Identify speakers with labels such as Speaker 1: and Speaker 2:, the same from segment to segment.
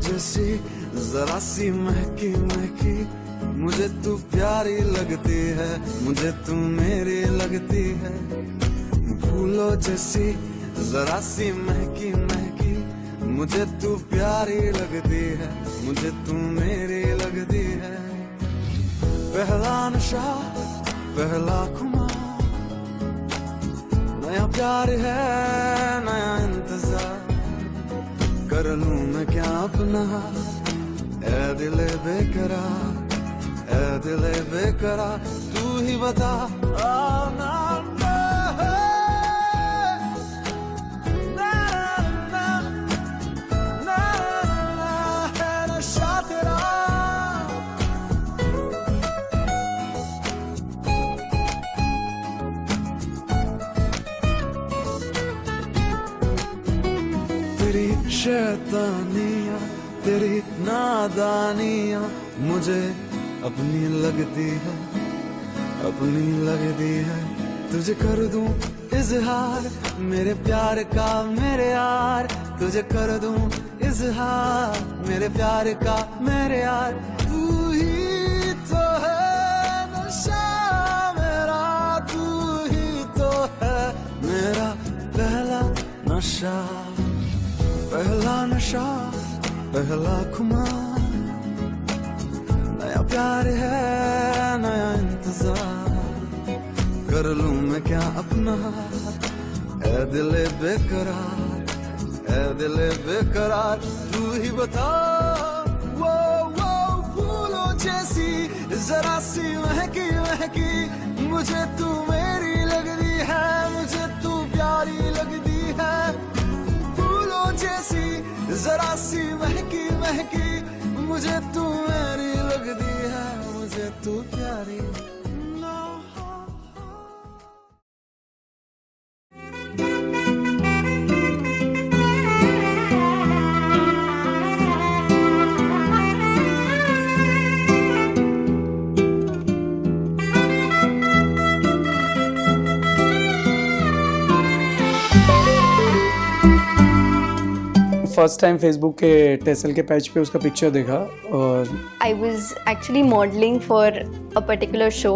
Speaker 1: जैसी जरा सी महकी महकी, मुझे तू प्यारी लगती है, मुझे तू मेरी लगती है। फूलों जैसी जरा सी महकी महकी, मुझे तू प्यारी लगती है, मुझे तू मेरी लगती है। पहला नशा पहला खुमार, नया प्यार है नया इंतजार, कर लूं मैं क्या अपना ऐ दिले बेकरार, ऐ दिले बेकरार, तू ही बता। ना तेरी शैतानियाँ तेरी नादानियाँ मुझे अपनी लगती है, अपनी लगती है। तुझे कर दूं इजहार मेरे प्यार का मेरे यार, तुझे कर दूं इजहार मेरे प्यार का मेरे यार। तू ही तो है नशा मेरा, तू ही तो है मेरा पहला नशा, पहला नशा पहला खुमार, नया प्यार है नया इंतजार, कर लूं मैं क्या अपना ऐ दिले बेकरार, ऐ दिले बेकरार, तू ही बता। वो फूलों जैसी जरा सी महकी महकी, मुझे तू मेरी लगती है, मुझे तू प्यारी लगती है। जैसी जरा सी महकी महकी, मुझे तू मेरी लगती है, मुझे तू प्यारी।
Speaker 2: फर्स्ट टाइम फेसबुक के टेसल के पेज पे उसका पिक्चर देखा और
Speaker 3: I was actually modelling for a particular show,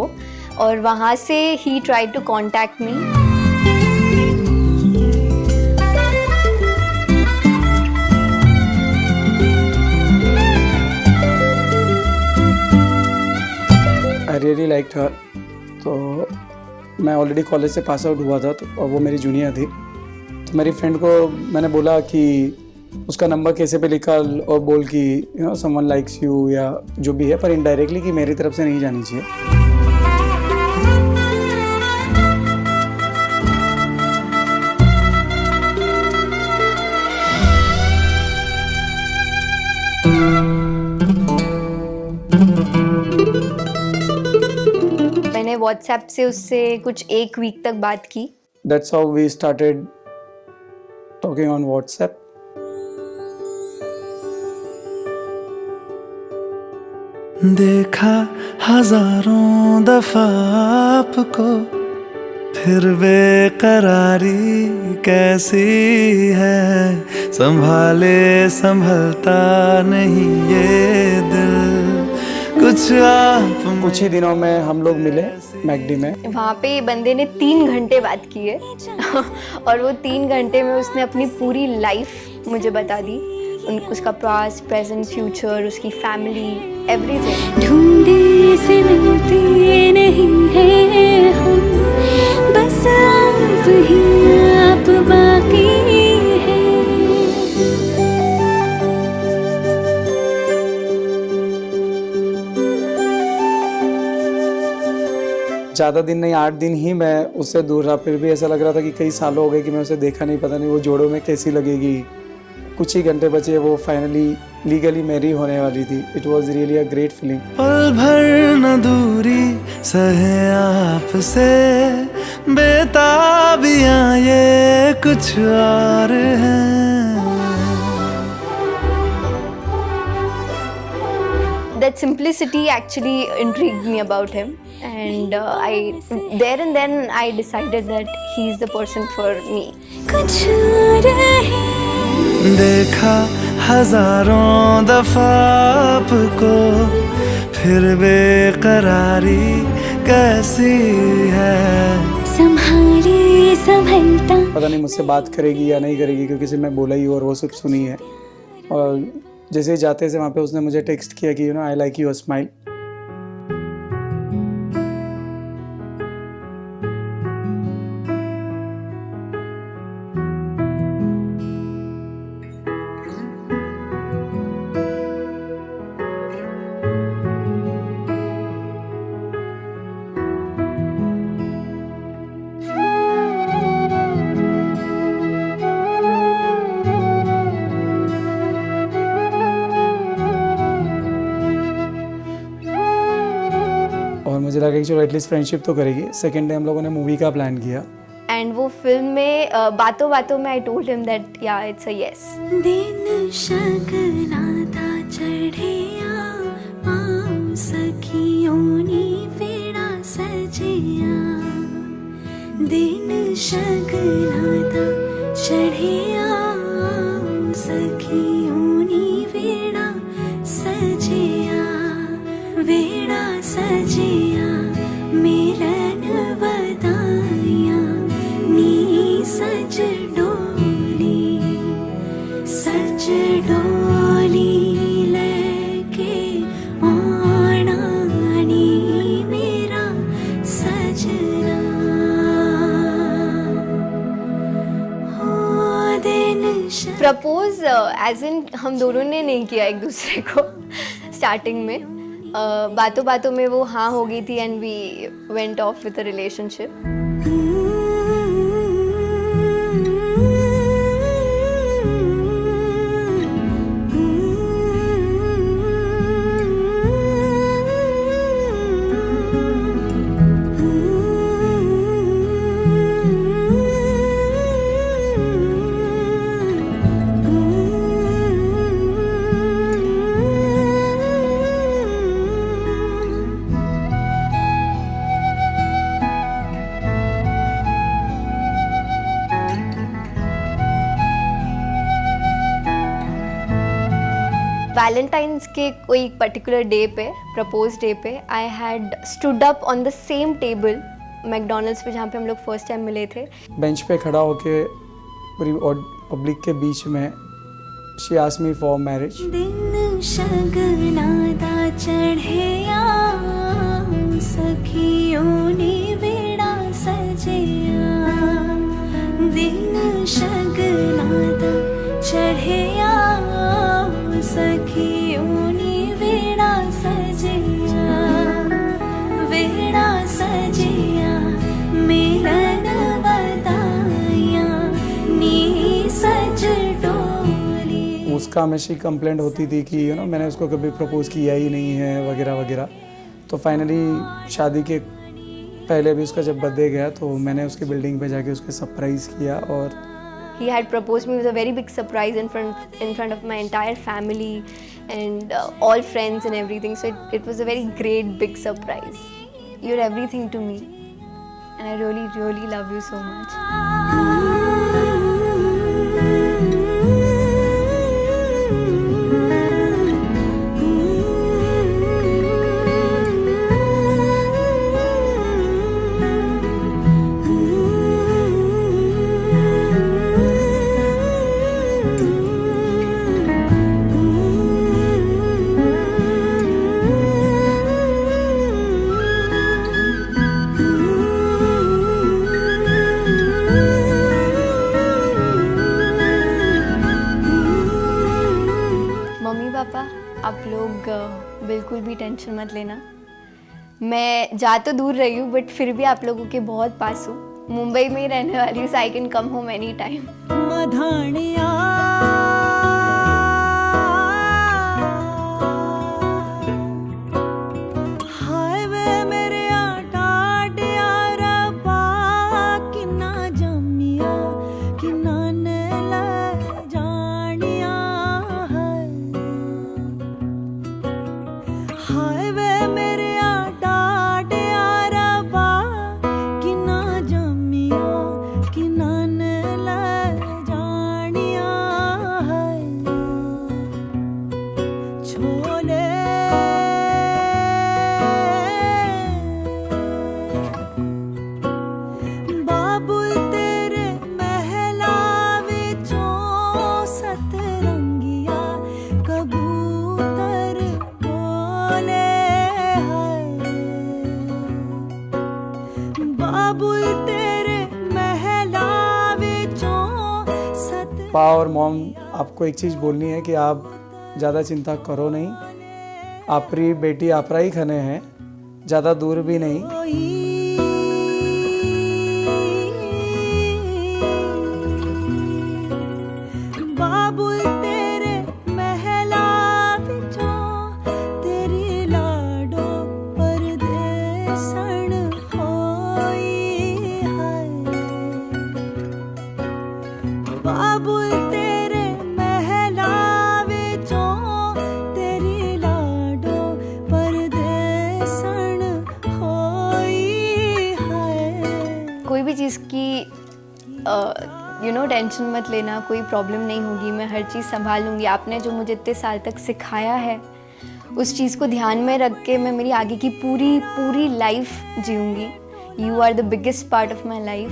Speaker 3: और वहाँ से ही tried to contact me.
Speaker 2: I really liked her. तो मैं ऑलरेडी कॉलेज से पास आउट हुआ था, तो और वो मेरी जूनियर थी। तो मेरी फ्रेंड को मैंने बोला कि उसका नंबर कैसे पे लिखा और बोल कि you know someone likes you या जो भी है, पर इनडायरेक्टली कि मेरी तरफ से नहीं जानी चाहिए।
Speaker 3: मैंने व्हाट्सएप से उससे कुछ 1 वीक तक बात की।
Speaker 2: That's how we started talking on WhatsApp.
Speaker 1: देखा हजारों दफा आपको, फिर बेकरारी कैसी है, संभाले संभलता नहीं ये दिल,
Speaker 2: कुछ ही दिनों में हम लोग मिले मैकडी में।
Speaker 3: वहाँ पे बंदे ने 3 घंटे बात की है और वो 3 घंटे में उसने अपनी पूरी लाइफ मुझे बता दी, उसका पास्ट प्रेजेंट फ्यूचर, उसकी फैमिली, एवरीथिंग।
Speaker 4: ढूंढे से मिलते नहीं है हम, बस आप ही आप बाकी है।
Speaker 2: ज़्यादा दिन नहीं, 8 दिन ही मैं उससे दूर रहा, फिर भी ऐसा लग रहा था कि कई सालों हो गए कि मैं उसे देखा नहीं। पता नहीं वो जोड़ों में कैसी लगेगी। कुछ ही घंटे बचे, वो फाइनली लीगली मैरी होने वाली थी। It was really a great feeling.
Speaker 1: पल भर न दूरी सहे आपसे, बेताबियां ये कुछ और हैं।
Speaker 3: That simplicity actually intrigued me about him, and there and then I decided that he's the person for me.
Speaker 4: कुछ और है
Speaker 1: देखा हजारों दफा आपको फिर बेकरारी कैसी है।
Speaker 4: संभाली संभलता
Speaker 2: पता नहीं मुझसे बात करेगी या नहीं करेगी, क्योंकि सिर्फ मैं बोला ही और वो सिर्फ सुनी है। और जैसे ही जाते थे वहाँ पे उसने मुझे टेक्स्ट किया कि आई लाइक योर स्माइल। और मुझे लगा कि चलो एटलीस्ट फ्रेंडशिप तो करेगी। सेकेंड डे हम लोगों ने मूवी का प्लान किया।
Speaker 3: एंड वो फिल्म में बातों बातों में आई टोल्ड हिम दैट या इट्स अ यस।
Speaker 4: दिन शगना था चढ़िया सखियों नी वेड़ा सजिया। दिन शगना था चढ़िया सखियों नी वेड़ा सजिया। वेड़ा सजिया मिलन बधाइया नी सज डोली लेके आना नी मेरा सजना। हो दिन
Speaker 3: प्रपोज एज इन हम दोनों ने नहीं किया एक दूसरे को स्टार्टिंग में। बातों बातों में वो हाँ हो गई थी and we went off with a relationship. Valentine's के कोई पर्टिकुलर डे पे, प्रपोज डे पे, I had stood up on the same table McDonald's पे जहाँ पे हम लोग फर्स्ट टाइम मिले थे।
Speaker 2: बेंच पे खड़ा होके पूरी पब्लिक के बीच में she asked me for marriage.
Speaker 4: दिन शगना दा चढ़िया सखियों नी वेड़ा सजिया। दिन शगना दा चढ़िया सखियों नी वेड़ा सजिया। वेड़ा सजिया मिलन बधाइया नी सज डोली।
Speaker 2: उसका हमेशा कंप्लेंट होती थी कि मैंने उसको कभी प्रपोज किया ही नहीं है वगैरह वगैरह। तो फाइनली शादी के पहले भी उसका जब बर्थडे गया तो मैंने उसकी बिल्डिंग पे जाके उसके सरप्राइज़ किया और
Speaker 3: He had proposed me with a very big surprise in front of my entire family and all friends and everything. So it was a very great big surprise. You're everything to me, and I really, really love you so much. Mummy papa, आप लोग बिल्कुल भी tension मत लेना। मैं जा तो दूर रही हूँ बट फिर भी आप लोगों के बहुत पास हूँ। मुंबई में ही रहने वाली हूँ, so I can come home any time.
Speaker 4: बाबुल तेरे महलावे चों सत
Speaker 2: पा और मॉम, आपको एक चीज़ बोलनी है कि आप ज़्यादा चिंता करो नहीं। आपरी बेटी आपरा ही खने हैं, ज़्यादा दूर भी नहीं।
Speaker 4: बाबुल तेरे महला विचों तेरी लाडो परदेसण होई है। बाबुल तेरे महला विचों तेरी लाडो परदेसण होई है।
Speaker 3: कोई भी चीज़ की टेंशन मत लेना, कोई प्रॉब्लम नहीं होगी, मैं हर चीज़ संभाल लूँगी। आपने जो मुझे इतने साल तक सिखाया है उस चीज़ को ध्यान में रख के मैं मेरी आगे की पूरी लाइफ जीऊँगी। You are the biggest part of my life.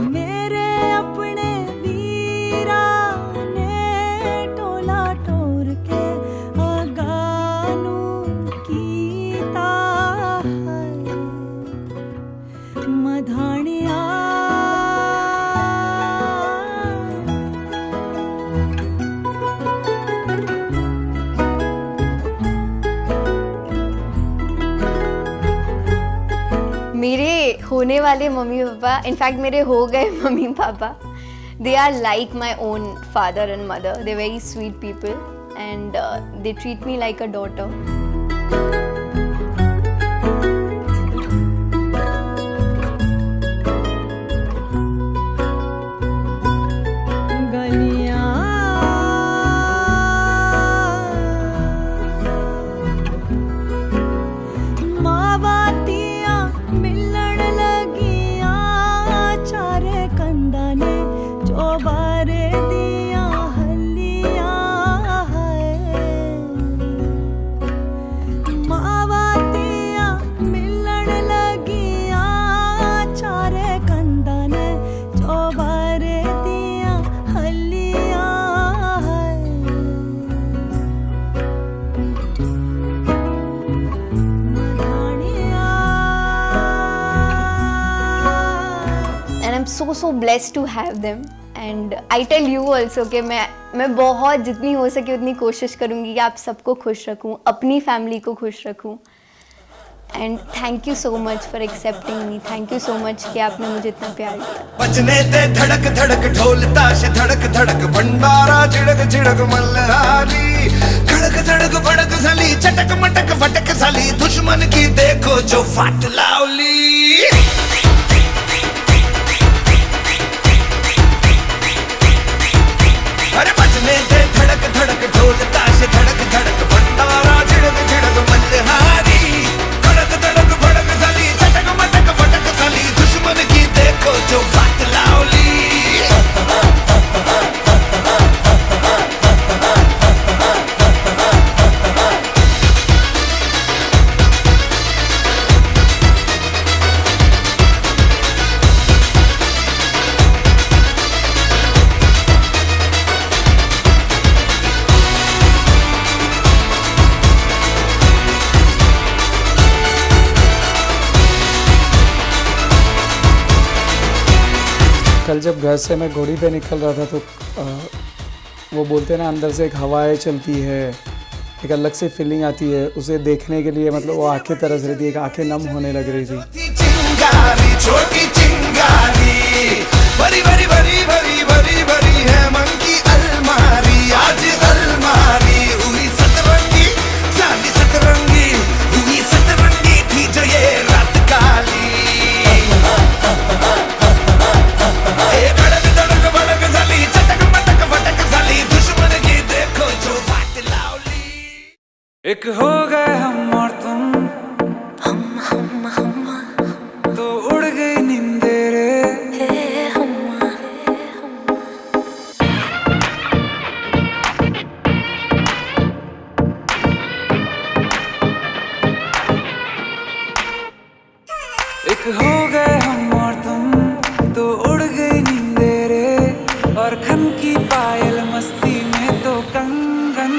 Speaker 4: मेरे अपने वीरा ने टोला टोर के अगानू कीता है। मधानिया
Speaker 3: मेरे होने वाले मम्मी पापा, इनफैक्ट मेरे हो गए mummy papa, they are like my own father and mother. They very sweet people and they treat me like a daughter. so blessed to have them and I tell you also कि मैं बहुत जितनी हो सके उतनी कोशिश करूँगी कि आप सबको खुश रखूँ, अपनी फैमिली को खुश रखूँ। And thank you so much for accepting me, thank you so much कि आपने मुझे इतना प्यार दिया।
Speaker 5: बजने ते धड़क धड़क ढोल ताश धड़क धड़क भंडारा झिड़क झिड़क मल्हारी धड़क धड़क भड़क साली चटक मटक फटक साली दुश्मन की देखो जो फाट लावली। अरे बजने ते धड़क धड़क ढोल ताश धड़क धड़क भंडारा झिड़क झिड़क मल्हारी धड़क धड़क भड़क साली चटक मटक फटक साली दुश्मन की देखो जो फाट लावली।
Speaker 2: कल जब घर से मैं घोड़ी पे निकल रहा था तो वो बोलते हैं ना, अंदर से एक हवाएं चलती है, एक अलग सी फीलिंग आती है। उसे देखने के लिए मतलब वो आंखें तरस रही थी, एक आंखें नम होने लग रही थी।
Speaker 5: चिंगारी छोटी चिंगारी भरी भरी भरी भरी भरी भरी है मन की अलमारी। आज अलमारी हुई सतरंगी चांदी सतरंगी हुई सतरंगी थी जो ये रात काली। धड़क धड़क भड़क साली चटक मटक फटक साली दुश्मन की देखो जो फाट लावली। एक हो गए हम और तुम तो उड़ गई नींदे रे। एक हो गए हम और तुम तो उड़ गई नींदे रे और खन की पायल मस्ती में तो कंगन।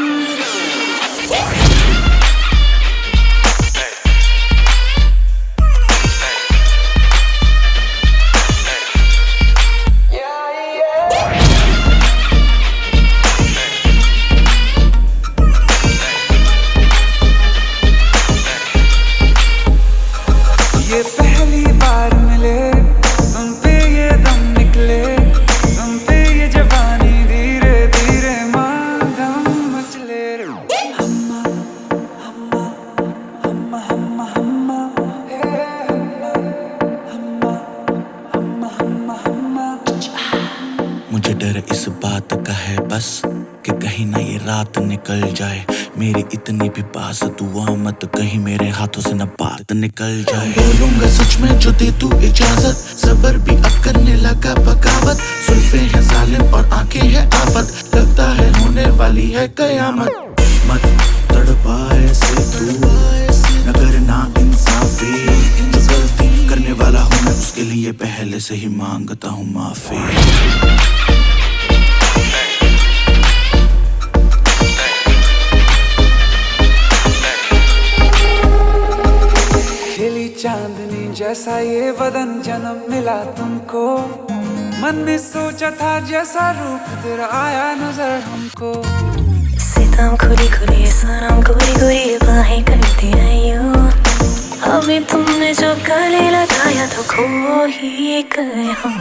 Speaker 5: मुझे डर इस बात का है बस कि कहीं ना ये रात निकल जाए मेरी इतनी भी पास दुआ मत कहीं मेरे हाथों से न बात निकल जाए। बोलूंगा सच में जो दे तू इजाजत, सबर भी अब करने लगा बगावत, सुल्फे हैं जालिम और आंखें हैं आफत, लगता है होने वाली है कयामत। मत तड़पाए से तू न करना इंसाफी, जो गलती करने वाला हूँ मैं उसके लिए पहले से ही मांगता हूँ माफी।
Speaker 1: खिली चांदनी जैसा ये बदन जन्म मिला तुमको, मन में सोचा था जैसा रूप तेरा आया नजर हमको।
Speaker 4: सितम खुली खुली सनम गोरी गोरी बाहें करती रही हो, अभी तुमने जो गले लगाया तो खो ही गए हम।